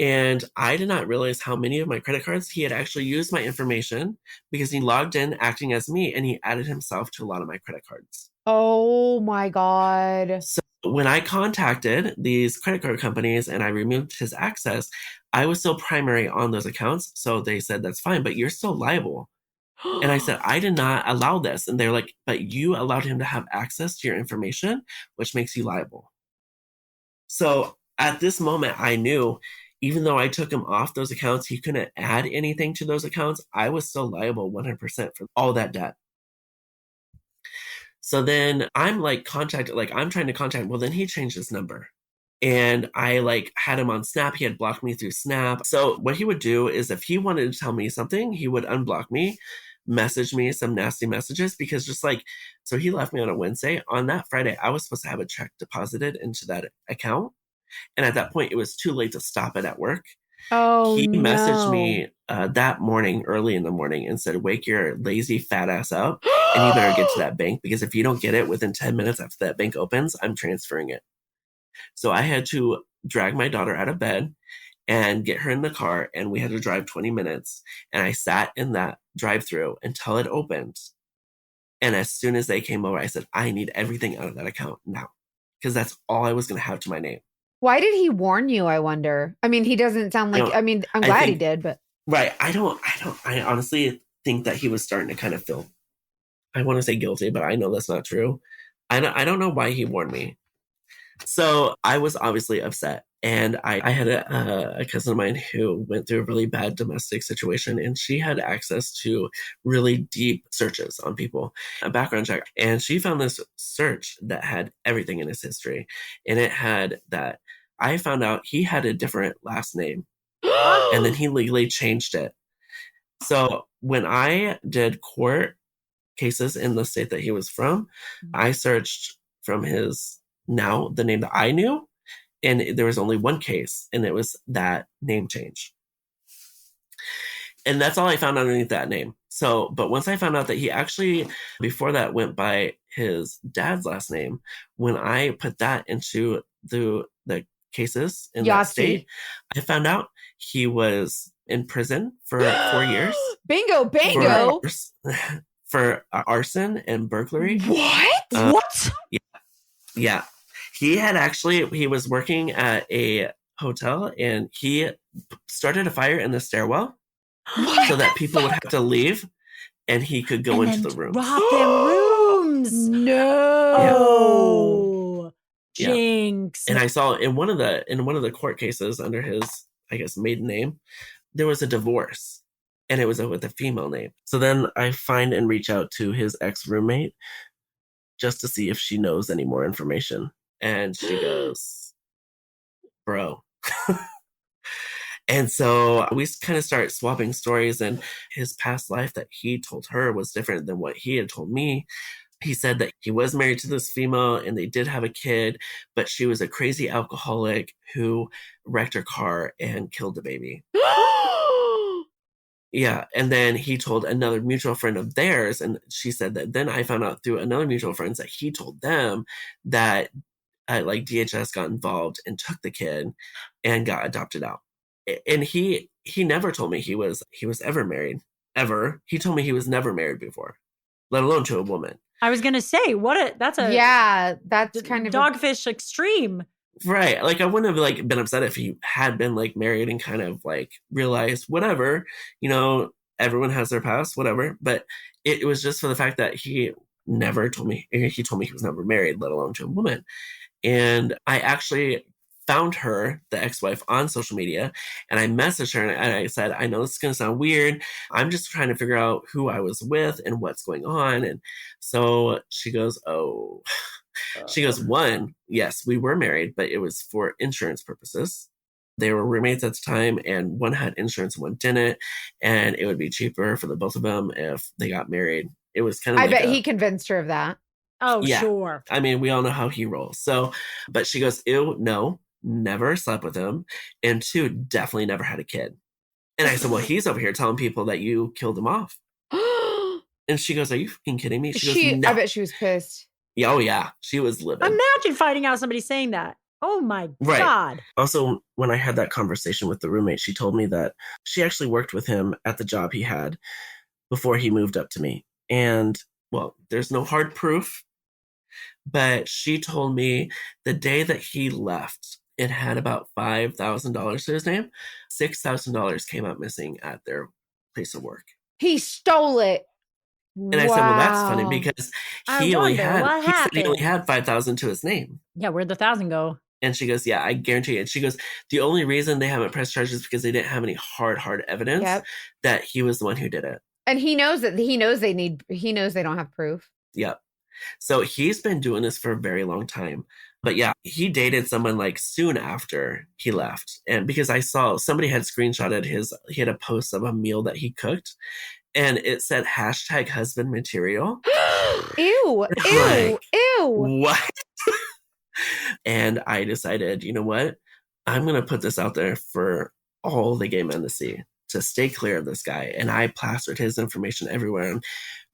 And I did not realize how many of my credit cards he had actually used my information because he logged in acting as me and he added himself to a lot of my credit cards. Oh my God. So when I contacted these credit card companies and I removed his access, I was still primary on those accounts. So they said, that's fine, but you're still liable. And I said, I did not allow this. And they're like, but you allowed him to have access to your information, which makes you liable. So at this moment, I knew even though I took him off those accounts, he couldn't add anything to those accounts. I was still liable 100% for all that debt. So then I'm I'm trying to contact him. Well, then he changed his number. And I had him on Snap. He had blocked me through Snap. So what he would do is if he wanted to tell me something, he would unblock me, message me some nasty messages because so he left me on a Wednesday. On that Friday, I was supposed to have a check deposited into that account. And at that point, it was too late to stop it at work. Oh, he messaged me that morning, early in the morning, and said, wake your lazy fat ass up and you better get to that bank because if you don't get it within 10 minutes after that bank opens, I'm transferring it. So I had to drag my daughter out of bed and get her in the car, and we had to drive 20 minutes. And I sat in that drive-through until it opened. And as soon as they came over, I said, I need everything out of that account now because that's all I was going to have to my name. Why did he warn you, I wonder? I mean, he doesn't sound like, I'm glad he did, but. Right. I honestly think that he was starting to kind of feel, I want to say guilty, but I know that's not true. I don't know why he warned me. So I was obviously upset. And I had a cousin of mine who went through a really bad domestic situation, and she had access to really deep searches on people, a background check. And she found this search that had everything in his history. And it had that I found out he had a different last name and then he legally changed it. So when I did court cases in the state that he was from. I searched from the name that I knew, and there was only one case, and it was that name change. And that's all I found underneath that name. So, but once I found out that he actually, before that, went by his dad's last name, when I put that into the cases in that state, I found out he was in prison for 4 years. Bingo. For arson and burglary. What? What? Yeah. He was working at a hotel, and he started a fire in the stairwell so that people would have to leave, and he could go into the room. Rob them rooms. No. Jinx. And I saw in one of the court cases under his, I guess, maiden name, there was a divorce, and it was with a female name. So then I find and reach out to his ex-roommate just to see if she knows any more information. And she goes, bro. And so we kind of start swapping stories, and his past life that he told her was different than what he had told me. He said that he was married to this female and they did have a kid, but she was a crazy alcoholic who wrecked her car and killed the baby. Yeah. And then he told another mutual friend of theirs, and she said that then I found out through another mutual friend that he told them that like DHS got involved and took the kid and got adopted out. And he never told me he was ever married, ever. He told me he was never married before, let alone to a woman. I was gonna say, that's kind of dogfish extreme. Right. Like I wouldn't have like been upset if he had been like married and kind of like realized whatever, everyone has their past, whatever. But it was just for the fact that he told me he was never married, let alone to a woman. And I actually found her, the ex-wife, on social media, and I messaged her and I said, I know this is going to sound weird. I'm just trying to figure out who I was with and what's going on. And so she goes, she goes, one, yes, we were married, but it was for insurance purposes. They were roommates at the time, and one had insurance and one didn't. And it would be cheaper for the both of them if they got married. It was kind of I bet he convinced her of that. Oh, yeah. Sure. I mean, we all know how he rolls. So, but she goes, ew, no, never slept with him. And two, definitely never had a kid. And I said, well, he's over here telling people that you killed him off. And she goes, are you fucking kidding me? She goes, no. I bet she was pissed. Yeah, oh, yeah. She was livid. Imagine finding out somebody saying that. Oh, my God. Also, when I had that conversation with the roommate, she told me that she actually worked with him at the job he had before he moved up to me. And, well, there's no hard proof. But she told me the day that he left, it had about $5,000 to his name. $6,000 came out missing at their place of work. He stole it. And I said, well, that's funny because he only had $5,000 to his name. Yeah, where'd the 1,000 go? And she goes, yeah, I guarantee it. She goes, the only reason they haven't pressed charges is because they didn't have any hard evidence that he was the one who did it. And he knows that he knows they don't have proof. Yep. So he's been doing this for a very long time. But yeah, he dated someone like soon after he left. And because I saw somebody had screenshotted he had a post of a meal that he cooked, and it said #husband material. Ew. What? And I decided, you know what? I'm going to put this out there for all the gay men to see, to stay clear of this guy. And I plastered his information everywhere,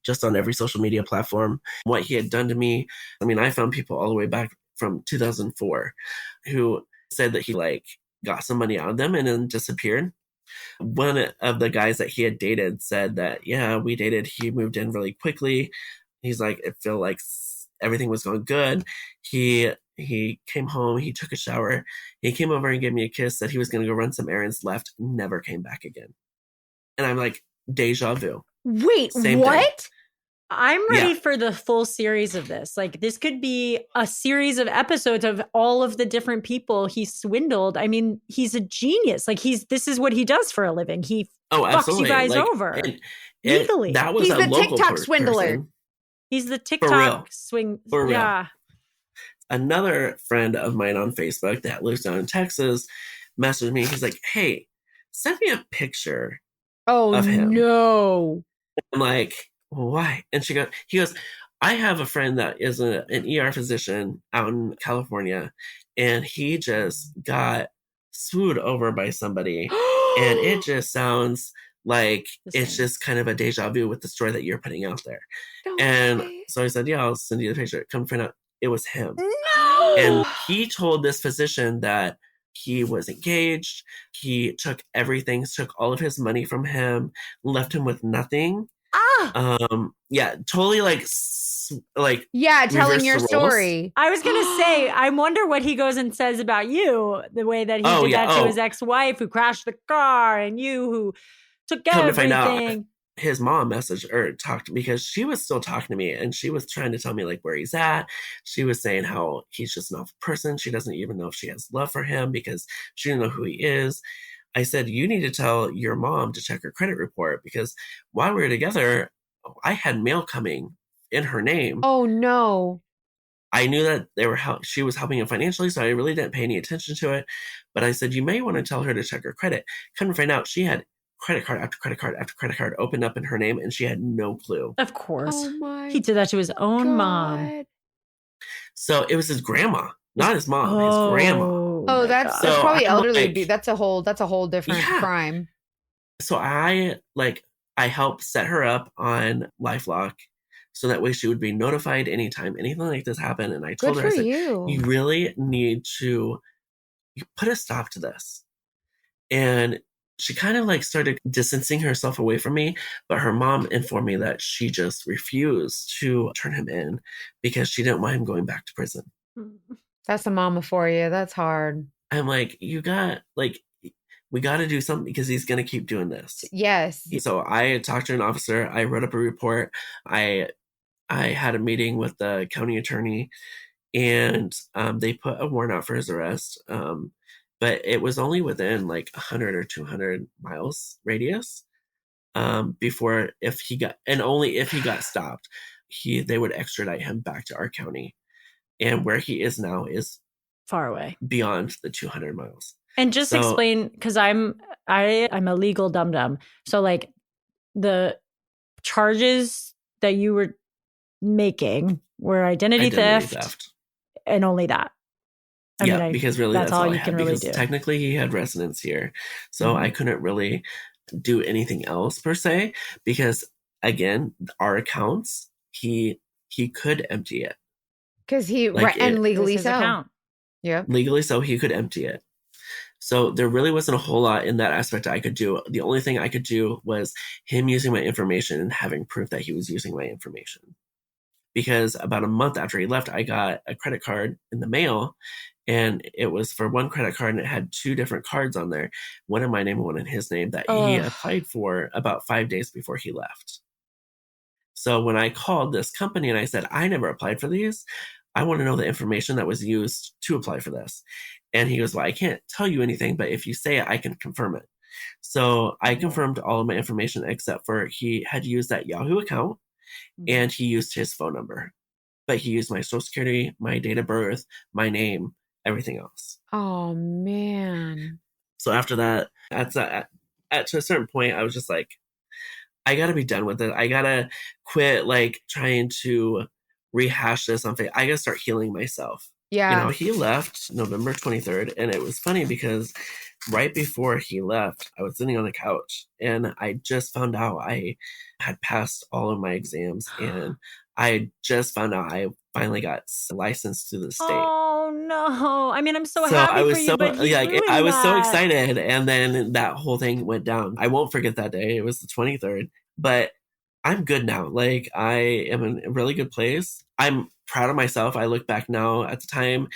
just on every social media platform, what he had done to me. I mean, I found people all the way back from 2004 who said that he got some money out of them and then disappeared. One of the guys that he had dated said that, yeah, we dated. He moved in really quickly. He's like, it felt like everything was going good. He came home. He took a shower. He came over and gave me a kiss, said he was going to go run some errands, left, never came back again. And I'm like, deja vu. Wait, Same what? thing. I'm ready for the full series of this. Like, this could be a series of episodes of all of the different people he swindled. I mean, he's a genius. Like, this is what he does for a living. He fucks you guys over legally. That was he's the local TikTok swindler. person. He's the TikTok swing. For real. Yeah. Another friend of mine on Facebook that lives down in Texas messaged me. He's like, hey, send me a picture of him. No. I'm like, well, why? And he goes, I have a friend that is an ER physician out in California, and he just got swooed over by somebody. And it just sounds like it's just kind of a deja vu with the story that you're putting out there. So I said, yeah, I'll send you the picture. Come find out it was him. No! And he told this physician that he was engaged. He took everything, took all of his money from him, left him with nothing. Yeah, totally yeah, telling reverse your the roles. story. I was gonna say, I wonder what he goes and says about you, the way that he did that to his ex-wife who crashed the car, and you who took Come everything. to find out, his mom messaged or talked because she was still talking to me, and she was trying to tell me like where he's at. She was saying how he's just an awful person. She doesn't even know if she has love for him because she didn't know who he is. I said, you need to tell your mom to check her credit report, because while we were together, I had mail coming in her name. Oh no. I knew that she was helping him financially, so I really didn't pay any attention to it. But I said, you may want to tell her to check her credit. Come to find out, she had credit card after credit card after credit card opened up in her name, and she had no clue. Of course. Oh my he did that to his own mom. So it was his grandma, not his mom, his grandma. Oh, that's probably elderly. That's a whole different crime. So I helped set her up on LifeLock, so that way she would be notified anytime anything like this happened. And I told her, I said, you really need to put a stop to this. And she kind of started distancing herself away from me, but her mom informed me that she just refused to turn him in because she didn't want him going back to prison. That's a mama for you. That's hard. I'm like, we got to do something because he's going to keep doing this. Yes. So I talked to an officer. I wrote up a report. I had a meeting with the county attorney, and they put a warrant out for his arrest. But it was only within 100 or 200 miles radius. Before only if he got stopped, they would extradite him back to our county. And where he is now is far away, beyond the 200 miles. And just explain, because I'm a legal dum-dum. So the charges that you were making were identity theft and only that. Because really that's all you can really do. Technically he had residence here. So I couldn't really do anything else per se, because again, our accounts, he could empty it. Because and legally so. Account. Yeah. Legally so, he could empty it. So there really wasn't a whole lot in that aspect I could do. The only thing I could do was him using my information and having proof that he was using my information. Because about a month after he left, I got a credit card in the mail, and it was for one credit card, and it had two different cards on there, one in my name and one in his name, that he applied for about 5 days before he left. So when I called this company and I said, I never applied for these, I want to know the information that was used to apply for this. And he goes, well, I can't tell you anything, but if you say it, I can confirm it. So I confirmed all of my information except for he had used that Yahoo account, and he used his phone number. But he used my social security, my date of birth, my name, everything else. Oh, man. So after that, to a certain point, I was just like, I got to be done with it. I got to quit trying to rehash this on Facebook. I got to start healing myself. Yeah. He left November 23rd, and it was funny because right before he left, I was sitting on the couch, and I just found out I had passed all of my exams, and I just found out I finally got licensed to the state. Oh no! I mean, I'm so happy for you, but I was so excited, and then that whole thing went down. I won't forget that day. It was the 23rd, but I'm good now. I am in a really good place. I'm proud of myself. I look back now. At the time,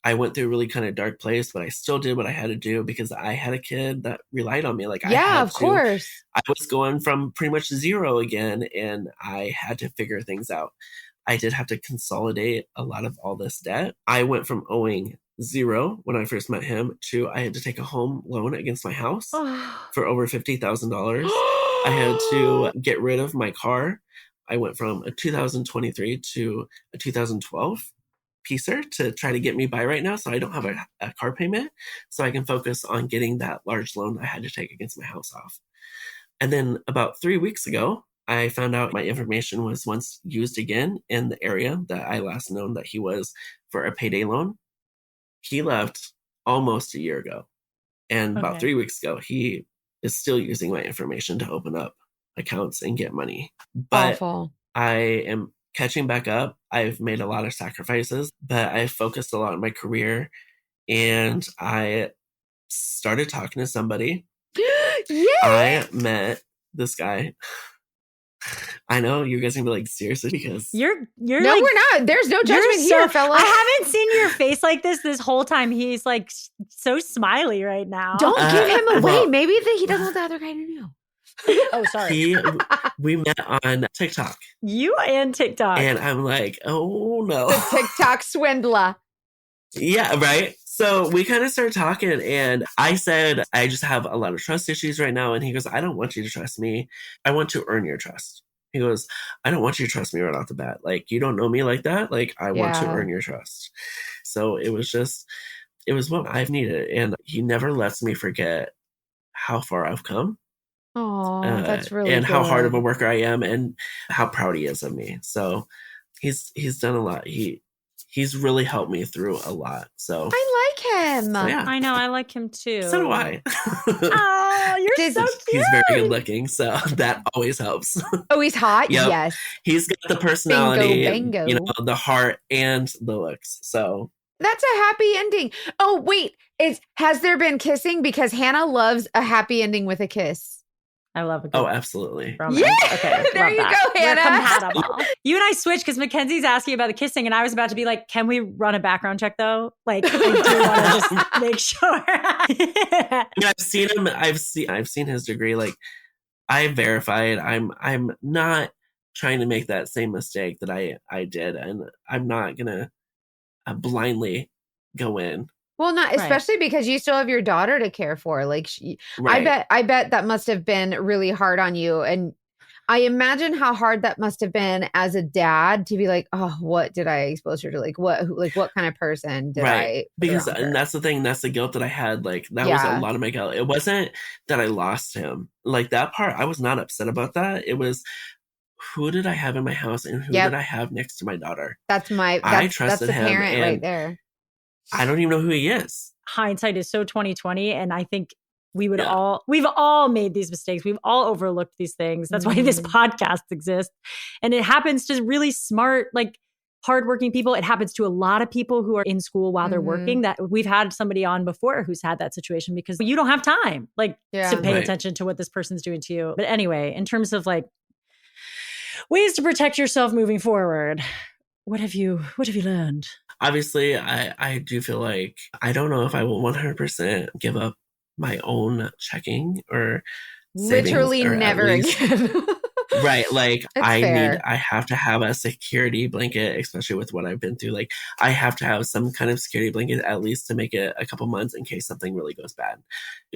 I went through a really kind of dark place, but I still did what I had to do because I had a kid that relied on me. Of course. I was going from pretty much zero again, and I had to figure things out. I did have to consolidate a lot of all this debt. I went from owing zero when I first met him to I had to take a home loan against my house for over $50,000. I had to get rid of my car. I went from a 2023 to a 2012 piecer to try to get me by right now, so I don't have a car payment, so I can focus on getting that large loan I had to take against my house off. And then about 3 weeks ago, I found out my information was once used again in the area that I last known that he was for a payday loan. He left almost a year ago. And about 3 weeks ago, he is still using my information to open up accounts and get money. But Awful. I am catching back up. I've made a lot of sacrifices, but I focused a lot on my career. And I started talking to somebody. Yay! I met this guy. I know you guys are gonna be like, seriously, because You're No, like, we're not. There's no judgment you're here, fella. I haven't seen your face like this whole time. He's like so smiley right now. Don't give him away. well- Maybe he doesn't want the other guy to know. Oh, sorry. we met on TikTok. You and TikTok. And I'm like, oh no. The TikTok swindler. Yeah, right. So we kind of started talking, and I said, I just have a lot of trust issues right now. And he goes, I don't want you to trust me. I want to earn your trust. He goes, I don't want you to trust me right off the bat. Like, you don't know me like that. Like, I want to earn your trust. So it was what I've needed. And he never lets me forget how far I've come. Oh, that's really and good. how hard of a worker I am and how proud he is of me. So he's done a lot. He's really helped me through a lot. So I like him. so, yeah. I know. I like him too. So do I. Oh, you're so cute. He's very good looking, so that always helps. Oh, he's hot? Yep. Yes. He's got the personality, Bingo. you know, the heart and the looks. So That's a happy ending. Oh, wait. Has there been kissing? Because Hannah loves a happy ending with a kiss. I love a good absolutely. romance. Yeah! Okay, There love you that. go, Hannah. We're compatible. You and I switched because Mackenzie's asking about the kissing, and I was about to be like, "Can we run a background check though? Like, I do want to just make sure." Yeah, I've seen him. I've seen his degree. Like, I verified. I'm not trying to make that same mistake that I did, and I'm not gonna blindly go in. Well, not especially because you still have your daughter to care for. Like, Right. I bet that must have been really hard on you. And I imagine how hard that must have been as a dad to be like, oh, what did I expose her to? Like what kind of person did I? Because and that's the thing. That's the guilt that I had. Like that was a lot of my guilt. It wasn't that I lost him. Like that part, I was not upset about that. It was, who did I have in my house and who did I have next to my daughter? I trusted the him, parent and right there. I don't even know who he is. Hindsight is so 2020, and I think we've all made these mistakes. We've all overlooked these things. That's why this podcast exists, and it happens to really smart, like hardworking people. It happens to a lot of people who are in school while they're working. That we've had somebody on before who's had that situation because you don't have time, like to pay attention to what this person's doing to you. But anyway, in terms of like ways to protect yourself moving forward, what have you learned? Obviously, I do feel like I don't know if I will 100% give up my own checking or literally or never again. Right. Like fair. I have to have a security blanket, especially with what I've been through. Like I have to have some kind of security blanket at least to make it a couple months in case something really goes bad.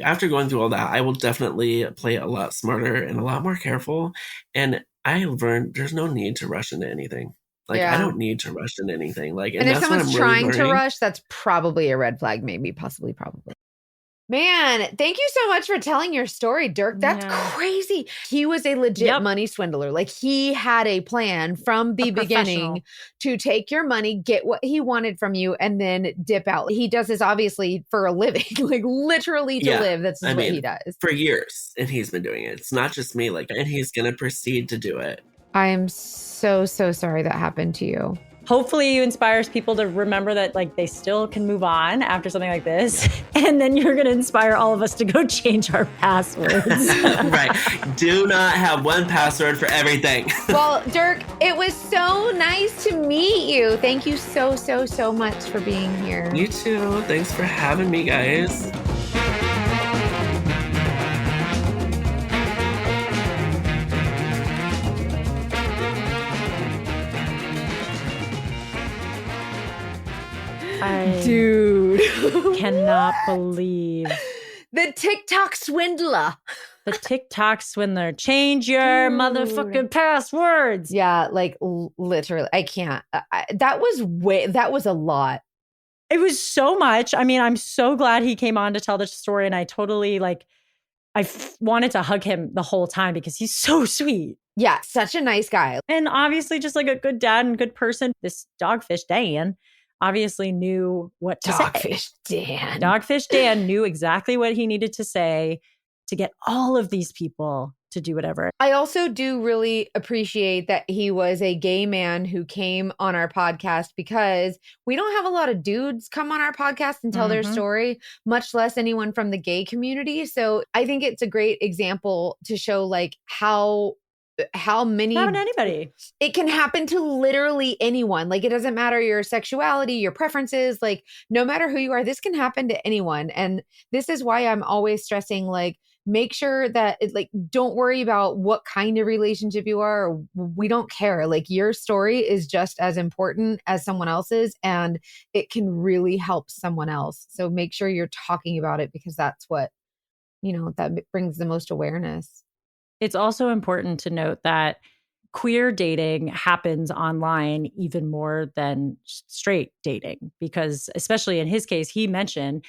After going through all that, I will definitely play a lot smarter and a lot more careful. And I learned there's no need to rush into anything. Like I don't need to rush into anything. Like, and if that's someone's what I'm really trying to learning. rush, that's probably a red flag. Maybe, possibly, probably. Man, thank you so much for telling your story, Dirk. That's crazy. He was a legit money swindler. Like he had a plan from the beginning to take your money, get what he wanted from you, and then dip out. He does this obviously for a living, like literally to live. That's what he does. For years, and he's been doing it. It's not just me, like, and he's going to proceed to do it. I am so sorry that happened to you. Hopefully you inspires people to remember that like they still can move on after something like this. And then you're going to inspire all of us to go change our passwords. Right. Do not have one password for everything. Well, Dirk, it was so nice to meet you. Thank you so much for being here. You too. Thanks for having me, guys. Dude, cannot believe the TikTok swindler. The TikTok swindler. Change your motherfucking passwords. Yeah, like literally, I can't. That was a lot. It was so much. I mean, I'm so glad he came on to tell this story, and I totally like. wanted to hug him the whole time because he's so sweet. Yeah, such a nice guy. And obviously just like a good dad and good person. This Dogfish Dan obviously knew what to Dogfish say. Dan. Dogfish Dan knew exactly what he needed to say to get all of these people to do whatever. I also do really appreciate that he was a gay man who came on our podcast, because we don't have a lot of dudes come on our podcast and tell their story, much less anyone from the gay community. So I think it's a great example to show like how many happen to anybody. It can happen to literally anyone. Like, it doesn't matter your sexuality, your preferences, like no matter who you are, this can happen to anyone. And this is why I'm always stressing, like, make sure that don't worry about what kind of relationship you are. We don't care. Like, your story is just as important as someone else's, and it can really help someone else. So make sure you're talking about it, because that's what, that brings the most awareness. It's also important to note that queer dating happens online even more than straight dating, because especially in his case, he mentioned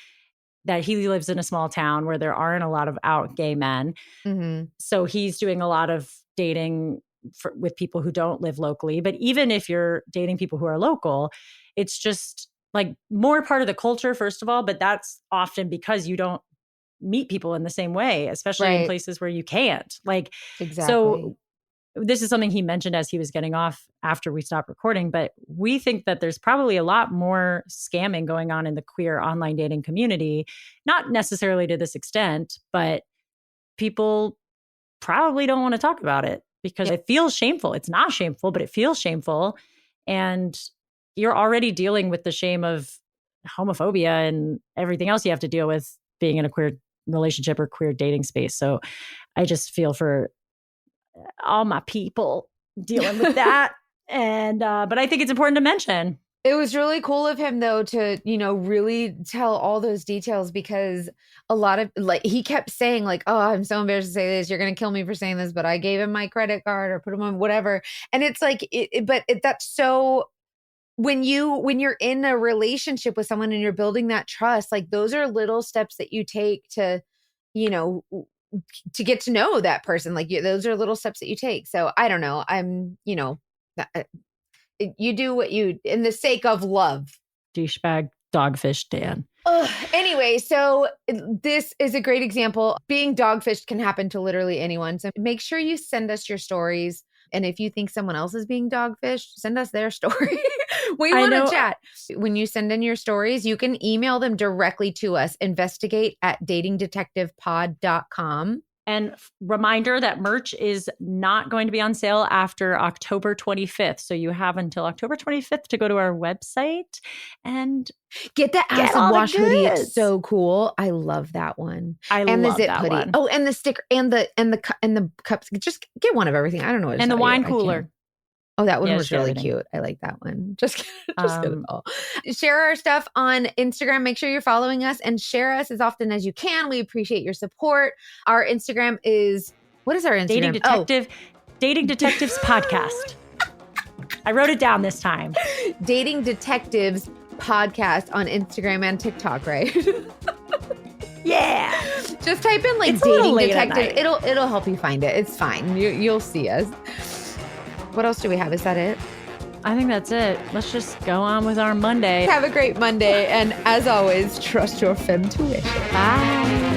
that he lives in a small town where there aren't a lot of out gay men. Mm-hmm. So he's doing a lot of dating with people who don't live locally. But even if you're dating people who are local, it's just like more part of the culture, first of all. But that's often because you don't meet people in the same way, especially in places where you can't. Like, exactly. So this is something he mentioned as he was getting off after we stopped recording, but we think that there's probably a lot more scamming going on in the queer online dating community, not necessarily to this extent, but people probably don't want to talk about it because it feels shameful. It's not shameful, but it feels shameful. And you're already dealing with the shame of homophobia and everything else you have to deal with being in a queer relationship or queer dating space. So I just feel for all my people dealing with that. And, but I think it's important to mention. It was really cool of him though, to, really tell all those details, because a lot of he kept saying like, oh, I'm so embarrassed to say this. You're going to kill me for saying this, but I gave him my credit card or put him on whatever. And it's like, that's so, when you're in a relationship with someone and you're building that trust, like those are little steps that you take to, to get to know that person. Like those are little steps that you take. So I don't know. I'm, you do what you, in the sake of love. Douchebag Dogfish Dan. Anyway, so this is a great example. Being dogfished can happen to literally anyone. So make sure you send us your stories. And if you think someone else is being dogfished, send us their story. We want to chat. When you send in your stories, you can email them directly to us, investigate@datingdetectivepod.com. And reminder that merch is not going to be on sale after October 25th. So you have until October 25th to go to our website and get the acid wash hoodie. It's so cool. I love that one. And the zip that hoodie. One. Oh, and the sticker and the cups. Just get one of everything. I don't know what to and the tell wine you. cooler. Oh, that one was really cute. I like that one. Just get it all. Share our stuff on Instagram. Make sure you're following us and share us as often as you can. We appreciate your support. Our Instagram is, what is our Instagram? Dating Detectives Podcast. I wrote it down this time. Dating Detectives Podcast on Instagram and TikTok, right? Yeah. Just type in like Dating Detective. It'll help you find it. It's fine. You'll see us. What else do we have? Is that it? I think that's it. Let's just go on with our Monday. Have a great Monday. And as always, trust your femtuition. Bye.